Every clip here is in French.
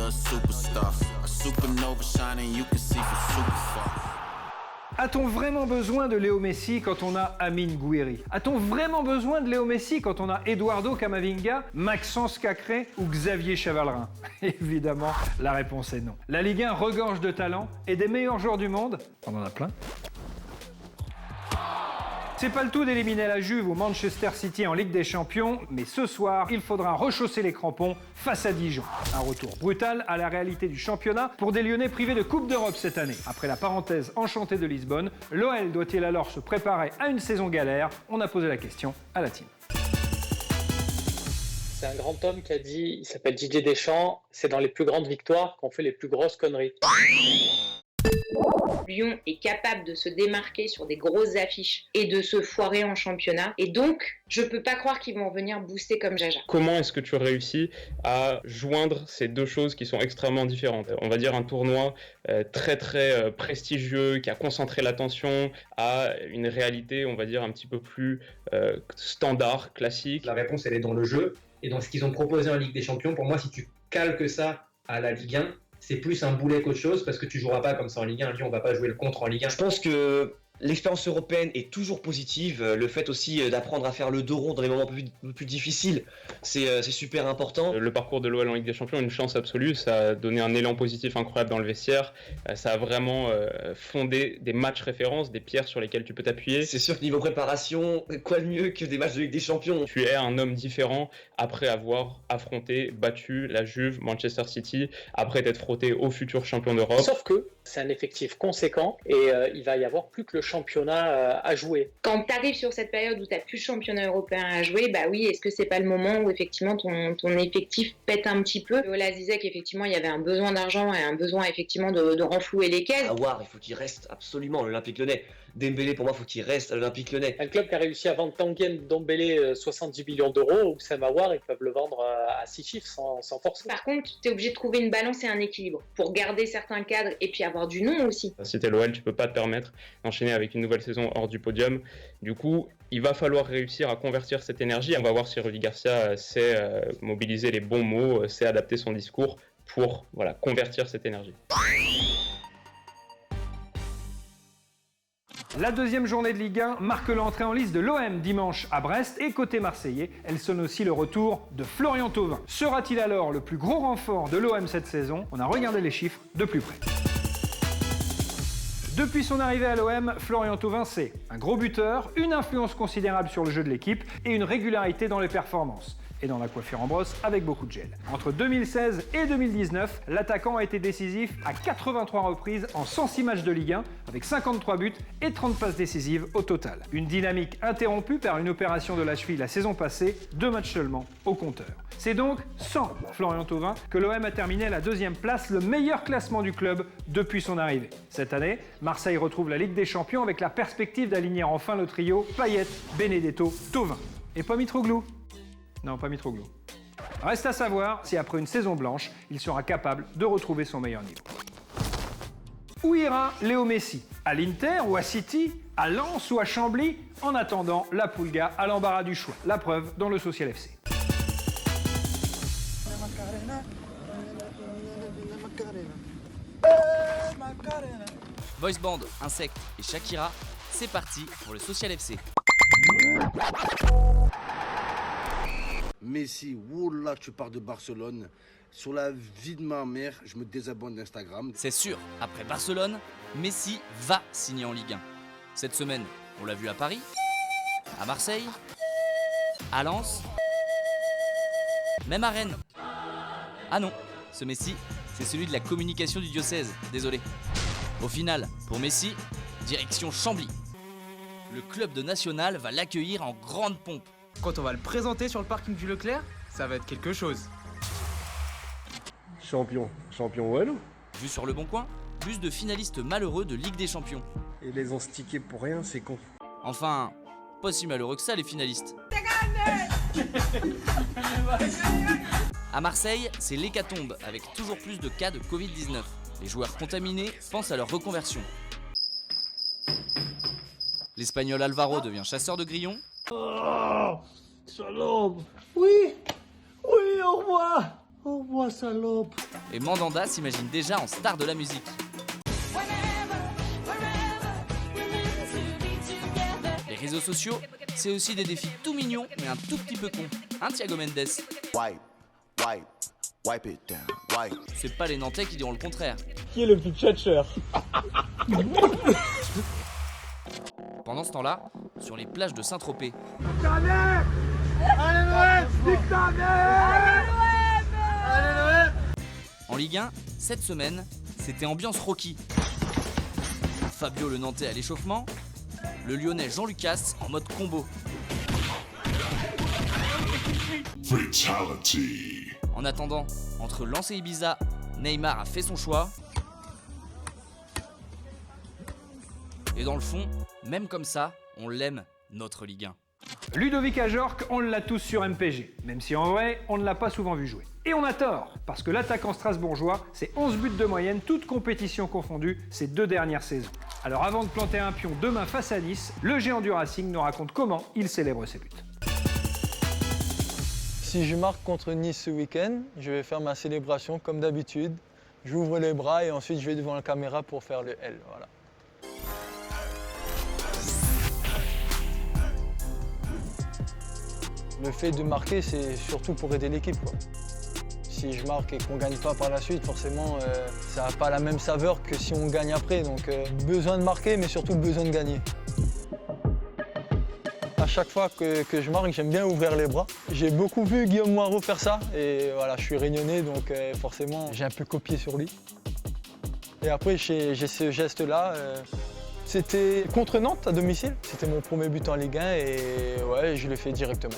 a superstar. A supernova shining, you can see from super far. A-t-on vraiment besoin de Léo Messi quand on a Amine Gouiri? A-t-on vraiment besoin de Léo Messi quand on a Eduardo Camavinga, Maxence Cacré ou Xavier Chavalrin? Évidemment, la réponse est non. La Ligue 1 regorge de talents et des meilleurs joueurs du monde, on en a plein. C'est pas le tout d'éliminer la Juve ou Manchester City en Ligue des Champions, mais ce soir, il faudra rechausser les crampons face à Dijon. Un retour brutal à la réalité du championnat pour des Lyonnais privés de Coupe d'Europe cette année. Après la parenthèse enchantée de Lisbonne, l'OL doit-il alors se préparer à une saison galère? On a posé la question à la team. C'est un grand homme qui a dit, il s'appelle Didier Deschamps, c'est dans les plus grandes victoires qu'on fait les plus grosses conneries. Lyon est capable de se démarquer sur des grosses affiches et de se foirer en championnat. Et donc, je peux pas croire qu'ils vont venir booster comme Jaja. Comment est-ce que tu réussis à joindre ces deux choses qui sont extrêmement différentes? On va dire un tournoi très prestigieux, qui a concentré l'attention, à une réalité, on va dire, un petit peu plus standard, classique. La réponse, elle est dans le jeu et dans ce qu'ils ont proposé en Ligue des Champions. Pour moi, si tu calques ça à la Ligue 1, c'est plus un boulet qu'autre chose parce que tu joueras pas comme ça en Ligue 1. Lyon, on va pas jouer le contre en Ligue 1. Je pense que l'expérience européenne est toujours positive. Le fait aussi d'apprendre à faire le dos rond dans les moments plus difficiles, c'est super important. Le parcours de l'OL en Ligue des Champions, une chance absolue. Ça a donné un élan positif incroyable dans le vestiaire. Ça a vraiment fondé des matchs références, des pierres sur lesquelles tu peux t'appuyer. C'est sûr que niveau préparation, quoi de mieux que des matchs de Ligue des Champions? Tu es un homme différent après avoir affronté, battu la Juve, Manchester City, après t'être frotté aux futurs champions d'Europe. Sauf que c'est un effectif conséquent et il va y avoir plus que le championnat à jouer. Quand tu arrives sur cette période où tu n'as plus le championnat européen à jouer, bah oui, est-ce que c'est pas le moment où effectivement ton effectif pète un petit peu? Ola disait qu'effectivement il y avait un besoin d'argent et un besoin effectivement de renflouer les caisses. Aouar, il faut qu'il reste absolument à l'Olympique Lyonnais. Dembélé, pour moi, il faut qu'il reste à l'Olympique Lyonnais. Un club qui a réussi à vendre Tanguy Ndombele 70 millions d'euros, ou Sam Aouar, ils peuvent le vendre à 6 chiffres sans forcer. Par contre, tu es obligé de trouver une balance et un équilibre pour garder certains cadres et puis avoir du nom aussi. Si t'es l'OL, tu peux pas te permettre d'enchaîner avec une nouvelle saison hors du podium. Du coup, il va falloir réussir à convertir cette énergie. On va voir si Rudy Garcia sait mobiliser les bons mots, sait adapter son discours pour convertir cette énergie. La deuxième journée de Ligue 1 marque l'entrée en lice de l'OM dimanche à Brest et côté marseillais, elle sonne aussi le retour de Florian Thauvin. Sera-t-il alors le plus gros renfort de l'OM cette saison? On a regardé les chiffres de plus près. Depuis son arrivée à l'OM, Florian Thauvin, c'est un gros buteur, une influence considérable sur le jeu de l'équipe et une régularité dans les performances. Et dans la coiffure en brosse avec beaucoup de gel. Entre 2016 et 2019, l'attaquant a été décisif à 83 reprises en 106 matchs de Ligue 1 avec 53 buts et 30 passes décisives au total. Une dynamique interrompue par une opération de la cheville la saison passée, 2 matchs seulement au compteur. C'est donc sans Florian Thauvin que l'OM a terminé à la deuxième place, le meilleur classement du club depuis son arrivée. Cette année, Marseille retrouve la Ligue des Champions avec la perspective d'aligner enfin le trio Payet, Benedetto, Thauvin. Et pas Mitroglou. Non, pas Mitroglou. Reste à savoir si après une saison blanche, il sera capable de retrouver son meilleur niveau. Où ira Léo Messi? À l'Inter ou à City? À Lens ou à Chambly? En attendant, la Pulga a l'embarras du choix. La preuve dans le Social FC. Boys Band, Insect et Shakira, c'est parti pour le Social FC. Messi, oula, tu pars de Barcelone. Sur la vie de ma mère, je me désabonne d'Instagram. C'est sûr, après Barcelone, Messi va signer en Ligue 1. Cette semaine, on l'a vu à Paris, à Marseille, à Lens, même à Rennes. Ah non, ce Messi, c'est celui de la communication du diocèse, désolé. Au final, pour Messi, direction Chambly. Le club de National va l'accueillir en grande pompe. Quand on va le présenter sur le parking du Leclerc, ça va être quelque chose. Champion ouais nous. Vu sur le bon coin, plus de finalistes malheureux de Ligue des Champions. Et les ont stickés pour rien, c'est con. Enfin, pas si malheureux que ça les finalistes. À Marseille, c'est l'hécatombe avec toujours plus de cas de Covid-19. Les joueurs contaminés pensent à leur reconversion. L'Espagnol Alvaro devient chasseur de grillons. Oh, Shalom. Oui, au revoir. Au revoir, salope. Et Mandanda s'imagine déjà en star de la musique. Les réseaux sociaux, c'est aussi des défis tout mignons mais un tout petit peu cons. Hein, Thiago Mendes? Wipe it down, wipe. C'est pas les Nantais qui diront le contraire. Qui est le plus tchatcheur? Pendant ce temps-là, sur les plages de Saint-Tropez. En Ligue 1, cette semaine, c'était ambiance Rocky. Fabio le Nantais à l'échauffement, le Lyonnais Jean Lucas en mode combo. Fatality. En attendant, entre Lens et Ibiza, Neymar a fait son choix. Et dans le fond, même comme ça, on l'aime, notre Ligue 1. Ludovic Ajorc, on l'a tous sur MPG, même si en vrai, on ne l'a pas souvent vu jouer. Et on a tort, parce que l'attaquant strasbourgeois, c'est 11 buts de moyenne, toutes compétitions confondues, ces 2 dernières saisons. Alors avant de planter un pion demain face à Nice, le géant du Racing nous raconte comment il célèbre ses buts. Si je marque contre Nice ce week-end, je vais faire ma célébration comme d'habitude. J'ouvre les bras et ensuite je vais devant la caméra pour faire le L. Voilà. Le fait de marquer, c'est surtout pour aider l'équipe. Si je marque et qu'on ne gagne pas par la suite, forcément, ça n'a pas la même saveur que si on gagne après. Donc, besoin de marquer, mais surtout besoin de gagner. À chaque fois que je marque, j'aime bien ouvrir les bras. J'ai beaucoup vu Guillaume Moirot faire ça. Et voilà, je suis réunionnais, donc forcément, j'ai un peu copié sur lui. Et après, j'ai ce geste-là. C'était contre Nantes à domicile. C'était mon premier but en Ligue 1 et ouais, je l'ai fait directement.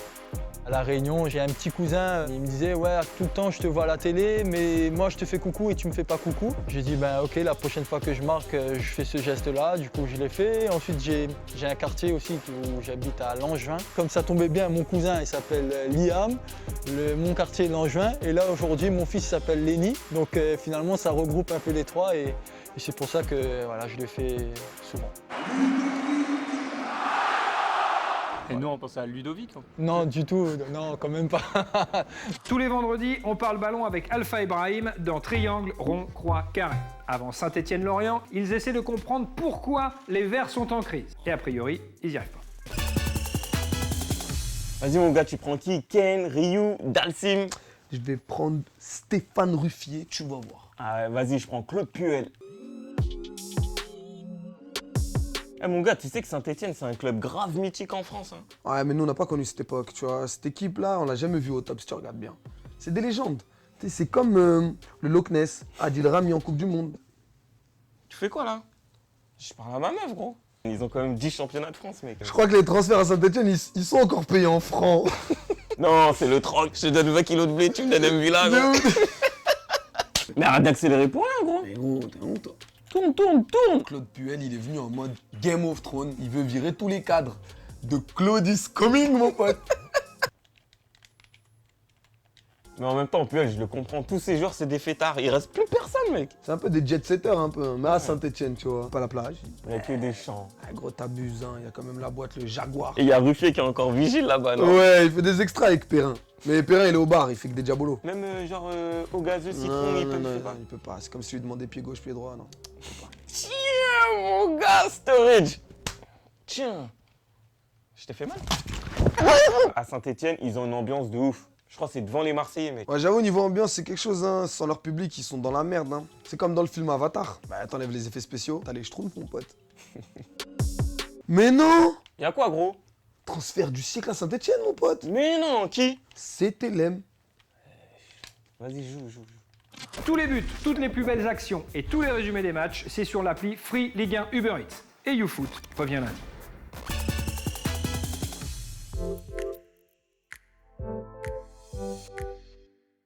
À La Réunion, j'ai un petit cousin, il me disait « Ouais, tout le temps je te vois à la télé, mais moi je te fais coucou et tu me fais pas coucou. » J'ai dit « Ben ok, la prochaine fois que je marque, je fais ce geste-là. » Du coup, je l'ai fait. Ensuite, j'ai un quartier aussi où j'habite à Langevin. Comme ça tombait bien, mon cousin, il s'appelle Liam. Mon quartier est Langevin. Et là, aujourd'hui, mon fils s'appelle Lenny. Donc finalement, ça regroupe un peu les trois et c'est pour ça que voilà, je le fais souvent. Et nous, on pensait à Ludovic. Non, du tout. Non, quand même pas. Tous les vendredis, on parle ballon avec Alpha Ibrahim dans Triangle, Rond, Croix, Carré. Avant Saint-Étienne-Lorient, ils essaient de comprendre pourquoi les Verts sont en crise. Et a priori, ils n'y arrivent pas. Vas-y mon gars, tu prends qui? Ken, Ryu, Dalsim? Je vais prendre Stéphane Ruffier, tu vas voir. Ah, vas-y, je prends Claude Puel. Eh mon gars, tu sais que Saint-Étienne, c'est un club grave mythique en France. Hein. Ouais, mais nous, on n'a pas connu cette époque, tu vois. Cette équipe-là, on l'a jamais vue au top, si tu regardes bien. C'est des légendes. C'est comme le Loch Ness, Adil Rami en Coupe du Monde. Tu fais quoi, là? Je parle à ma meuf, gros. Ils ont quand même 10 championnats de France, mec. Je crois que les transferts à Saint-Étienne, ils sont encore payés en francs. Non, c'est le troc. Je te donne 20 kilos de blé, tu me donnes un villa, gros. Mais arrête d'accélérer pour rien, gros. Mais gros, t'es honte, toi. Tourne. Claude Puel, il est venu en mode Game of Thrones. Il veut virer tous les cadres. De Claude is coming, mon pote. Mais en même temps, Puel, je le comprends. Tous ces joueurs, c'est des fêtards. Il reste plus personne, mec. C'est un peu des jet-setters, un peu. Mais à Saint-Étienne, tu vois. Pas la plage. Il n'y a que des champs. Ah, gros, t'abuses, hein. Il y a quand même la boîte, le Jaguar. Et il y a Ruffier qui est encore vigile là-bas, non? Ouais, il fait des extras avec Perrin. Mais Perrin, il est au bar, il fait que des diabolos. Même genre au gazeux, citron, il peut pas. Il peut pas. C'est comme si lui demandait pied gauche, pied droit, non. Il peut pas. Tiens, mon gars, Storage. Tiens. Je t'ai fait mal. À Saint-Étienne, ils ont une ambiance de ouf. Je crois que c'est devant les Marseillais, mec. Ouais, j'avoue, niveau ambiance, c'est quelque chose, hein. Sans leur public, ils sont dans la merde, hein. C'est comme dans le film Avatar. Bah, t'enlèves les effets spéciaux, t'as les schtroumpfs, mon pote. Mais non! Y'a quoi, gros? Transfert du siècle à Saint-Étienne, mon pote. Mais non, qui? C'était Lem. Vas-y, joue. Tous les buts, toutes les plus belles actions et tous les résumés des matchs, c'est sur l'appli Free Ligue 1 Uber Eats. Et YouFoot revient lundi.